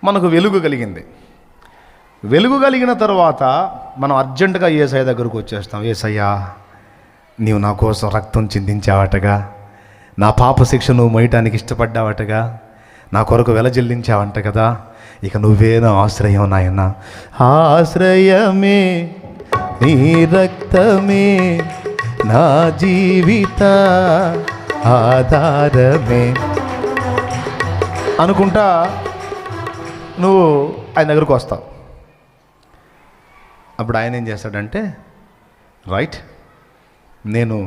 మనకు వెలుగు కలిగింది. వెలుగు కలిగిన తర్వాత మనం అర్జెంటుగా యేసయ్య దగ్గరకు వచ్చేస్తాం. యేసయ్యా, నీవు నా కోసం రక్తం చిందించావటగా, నా పాప శిక్ష నువ్వు మోయటానికి ఇష్టపడ్డావటగా, నా కొరకు వెల చెల్లించావంట కదా, ఇక నువ్వే నా ఆశ్రయం నాయన. ఆశ్రయమే నీ రక్తమే, నా జీవిత ఆధారమే అనుకుంటా నువ్వు ఆయన దగ్గరకు వస్తావు. అప్పుడు ఆయన ఏం చేస్తాడంటే, రైట్, నేను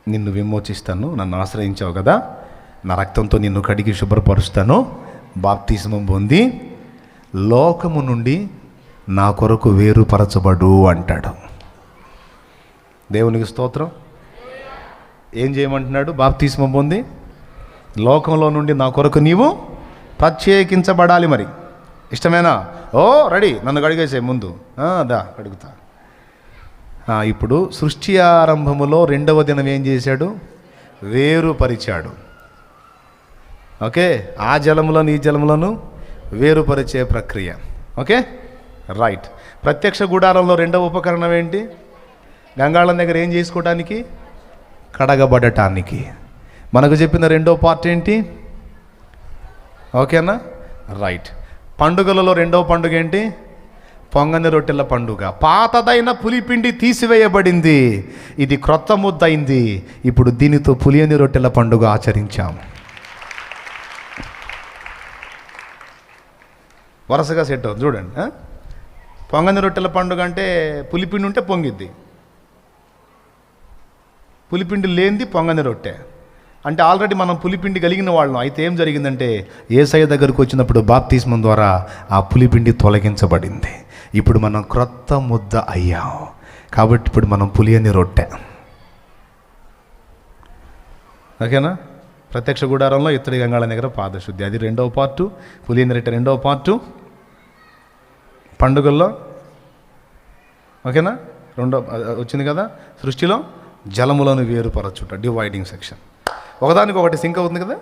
నిన్ను విమోచిస్తాను, నన్ను ఆశ్రయించావు కదా, నా రక్తంతో నిన్ను కడిగి శుభ్రపరుస్తాను, బాప్తిస్మం పొంది లోకము నుండి నా కొరకు వేరుపరచబడు అంటాడు. దేవునికి స్తోత్రం. ఏం చేయమంటున్నాడు? బాప్తిస్మం పొంది లోకంలో నుండి నా కొరకు నీవు ప్రత్యేకించబడాలి. మరి ఇష్టమేనా? ఓ రెడీ, నన్ను కడిగేసే ముందు దా కడుగుతా. ఇప్పుడు సృష్టి ఆరంభములో 2వ దినం ఏం చేశాడు? వేరుపరిచాడు. ఓకే, ఆ జలములను ఈ జలములను వేరుపరిచే ప్రక్రియ. Okay right. ప్రత్యక్ష గుడారంలో 2వ ఉపకరణం ఏంటి? గంగాళం దగ్గర ఏం చేసుకోవటానికి? కడగబడటానికి. మనకు చెప్పిన 2వ పార్ట్ ఏంటి? ఓకేనా? రైట్. పండుగలలో 2వ పండుగ ఏంటి? పొంగని రొట్టెల పండుగ. పాతదైన పులిపిండి తీసివేయబడింది, ఇది క్రొత్త ముద్దయింది. ఇప్పుడు దీనితో పులియని రొట్టెల పండుగ ఆచరించాము. వరుసగా సెట్ అవుతుంది చూడండి. పొంగని రొట్టెల పండుగ అంటే పులిపిండి ఉంటే పొంగిద్ది, పులిపిండి లేనిది పొంగని రొట్టె. అంటే ఆల్రెడీ మనం పులిపిండి కలిగిన వాళ్ళం. అయితే ఏం జరిగిందంటే యేసయ్య దగ్గరకు వచ్చినప్పుడు బాప్తిస్మం ద్వారా ఆ పులిపిండి తొలగించబడింది. ఇప్పుడు మనం క్రొత్త ముద్ద అయ్యాం. కాబట్టి ఇప్పుడు మనం పులియని రొట్టె. ఓకేనా? ప్రత్యక్ష గుడారంలో ఇత్తడి గంగాళం దగ్గర పాదశుద్ధి, అది 2వ పార్టు. పులియని రొట్టె 2వ పార్టు. పండుగల్లో ఓకేనా 2వ వచ్చింది కదా. సృష్టిలో జలములను వేరుపరచుట, డివైడింగ్ సెక్షన్. ఒకదానికి ఒకటి సింక్ అవుతుంది కదా.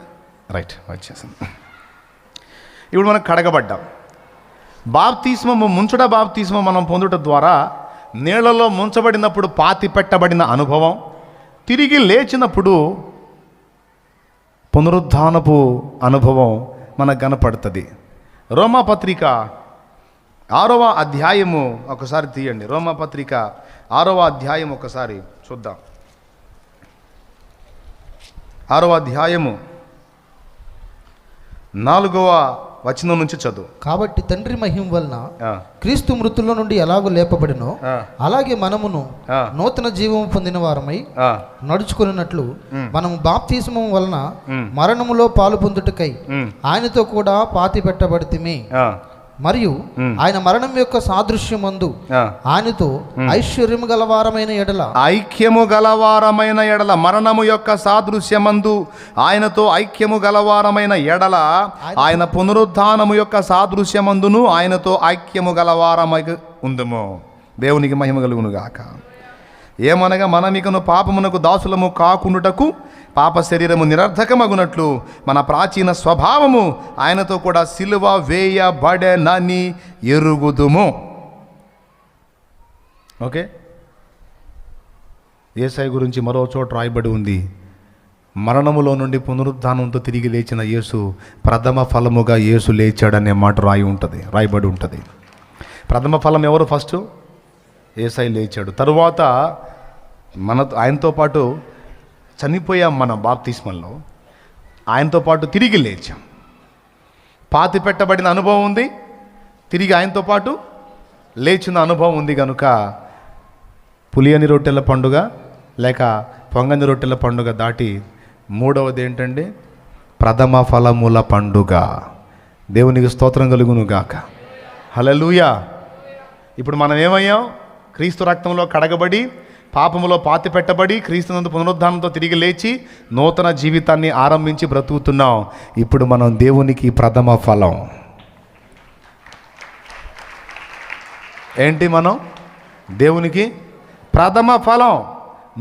రైట్, వచ్చేసింది. ఇప్పుడు మనం కడగబడ్డాం. బాప్తిస్మము, ముంచుట బాప్తిస్మం మనం పొందుట ద్వారా నీళ్లలో ముంచబడినప్పుడు పాతి పెట్టబడిన అనుభవం, తిరిగి లేచినప్పుడు పునరుద్ధానపు అనుభవం మనకు కనపడుతుంది. రోమాపత్రిక 6వ అధ్యాయము ఒకసారి తీయండి. రోమాపత్రిక 6వ అధ్యాయం ఒకసారి చూద్దాం. 6వ అధ్యాయము 4వ వచనం నుంచి చదువు. కాబట్టి తండ్రి మహిమ వలన క్రీస్తు మృతుల్లో నుండి ఎలాగో లేపబడినో అలాగే మనమును నూతన జీవం పొందిన వారమై నడుచుకున్నట్లు మనము బాప్తిస్మం వలన మరణములో పాలు పొందుటకై ఆయనతో కూడా పాతి పెట్టబడితిమి. మరియు ఆయన మరణం యొక్క సాదృశ్యమందు ఆయనతో ఐశ్వర్యము గలవారమైన ఎడల, ఐక్యము గలవారమైన ఎడల, మరణము యొక్క సాదృశ్యమందు ఆయనతో ఐక్యము గలవారమైన ఎడల, ఆయన పునరుద్ధానము యొక్క సాదృశ్యమందును ఆయనతో ఐక్యము గలవారమై ఉందుము. దేవునికి మహిమ కలుగును గాక. ఏమనగా మనమికను పాపమునకు దాసులము కాకుండుటకు పాప శరీరము నిరర్ధకమగునట్లు మన ప్రాచీన స్వభావము ఆయనతో కూడా సిలువ వేయబడెనని ఎరుగుదుము. ఓకే, యేసయ్య గురించి మరో చోట రాయబడి ఉంది, మరణములో నుండి పునరుద్ధానంతో తిరిగి లేచిన యేసు ప్రథమ ఫలముగా యేసు లేచాడనే మాట రాయబడి ఉంటుంది. ప్రథమ ఫలం ఎవరు? ఫస్ట్ యేసయ్య లేచాడు. తరువాత ఆయనతో పాటు చనిపోయాం. మన బాప్తిస్మంలో ఆయనతో పాటు తిరిగి లేచాం. పాతి పెట్టబడిన అనుభవం ఉంది, తిరిగి ఆయనతో పాటు లేచిన అనుభవం ఉంది. కనుక పులియని రొట్టెల పండుగ లేక పొంగని రొట్టెల పండుగ దాటి 3వది ఏంటండి? ప్రథమ ఫలముల పండుగ. దేవునికి స్తోత్రం కలుగును గాక. హల్లెలూయా. ఇప్పుడు మనం ఏమయ్యాం? క్రీస్తు రక్తంలో కడగబడి, పాపములో పాతి పెట్టబడి, క్రీస్తునందు పునరుద్ధానంతో తిరిగి లేచి నూతన జీవితాన్ని ఆరంభించి బ్రతుకుతున్నాం. ఇప్పుడు మనం దేవునికి ప్రథమ ఫలం. ఏంటి మనం? దేవునికి ప్రథమ ఫలం.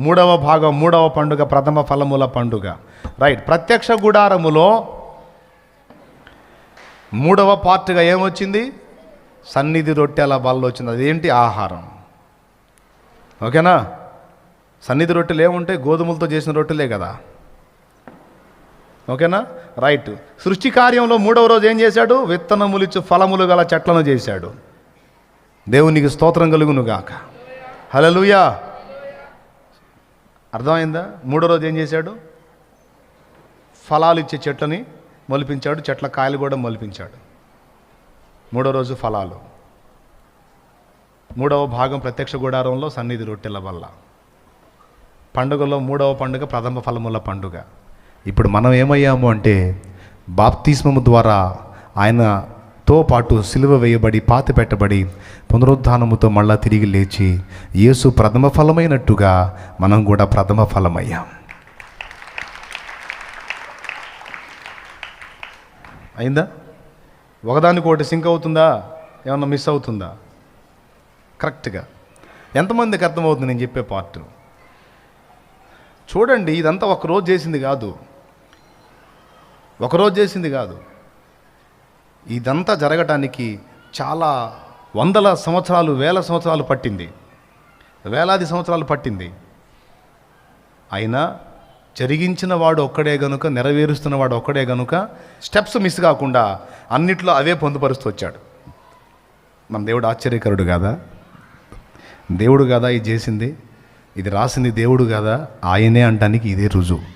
3వ భాగం, 3వ పండుగ ప్రథమ ఫలముల పండుగ. రైట్. ప్రత్యక్ష గుడారములో మూడవ పార్ట్గా ఏమొచ్చింది? సన్నిధి రొట్టెల బల్ల వచ్చింది. అదేంటి? ఆహారం. ఓకేనా? సన్నిధి రొట్టెలు ఏముంటాయి? గోధుమలతో చేసిన రొట్టెలే కదా. ఓకేనా? రైట్. సృష్టి కార్యంలో మూడవ రోజు ఏం చేశాడు? విత్తనములిచ్చు ఫలములు గల చెట్లను చేశాడు. దేవునికి స్తోత్రం కలుగునుగాక. హల్లెలూయా. అర్థమైందా? మూడో రోజు ఏం చేశాడు? ఫలాలు ఇచ్చే చెట్లని మొలిపించాడు, చెట్ల కాయలు కూడా మొలిపించాడు. మూడో రోజు ఫలాలు. మూడవ భాగం ప్రత్యక్ష గుడారంలో సన్నిధి రొట్టెల వల్ల. పండుగలో మూడవ పండుగ ప్రథమ ఫలముల పండుగ. ఇప్పుడు మనం ఏమయ్యాము అంటే బాప్తిస్మము ద్వారా ఆయనతో పాటు సిలువ వేయబడి పాతి పెట్టబడి పునరుద్ధానముతో మళ్ళా తిరిగి లేచి యేసు ప్రథమ ఫలమైనట్టుగా మనం కూడా ప్రథమ ఫలమయ్యాం. అయిందా? ఒకదానికొకటి సింక్ అవుతుందా? ఏమన్నా మిస్ అవుతుందా? కరెక్ట్గా ఎంతమందికి అర్థమవుతుంది నేను చెప్పే పార్ట్? చూడండి, ఇదంతా ఒకరోజు చేసింది కాదు, ఒకరోజు చేసింది కాదు. ఇదంతా జరగటానికి చాలా వందల సంవత్సరాలు, వేల సంవత్సరాలు పట్టింది, వేలాది సంవత్సరాలు పట్టింది. అయినా జరిగించిన వాడు ఒక్కడే గనుక, నెరవేరుస్తున్న వాడు ఒక్కడే గనుక స్టెప్స్ మిస్ కాకుండా అన్నిట్లో అవే పొందుపరుస్తూ వచ్చాడు. మన దేవుడు ఆశ్చర్యకరుడు కాదా? దేవుడు కాదా ఇది చేసింది? ఇది రాసింది దేవుడు కాదా? ఆయనే అంటానికి ఇదే రుజువు.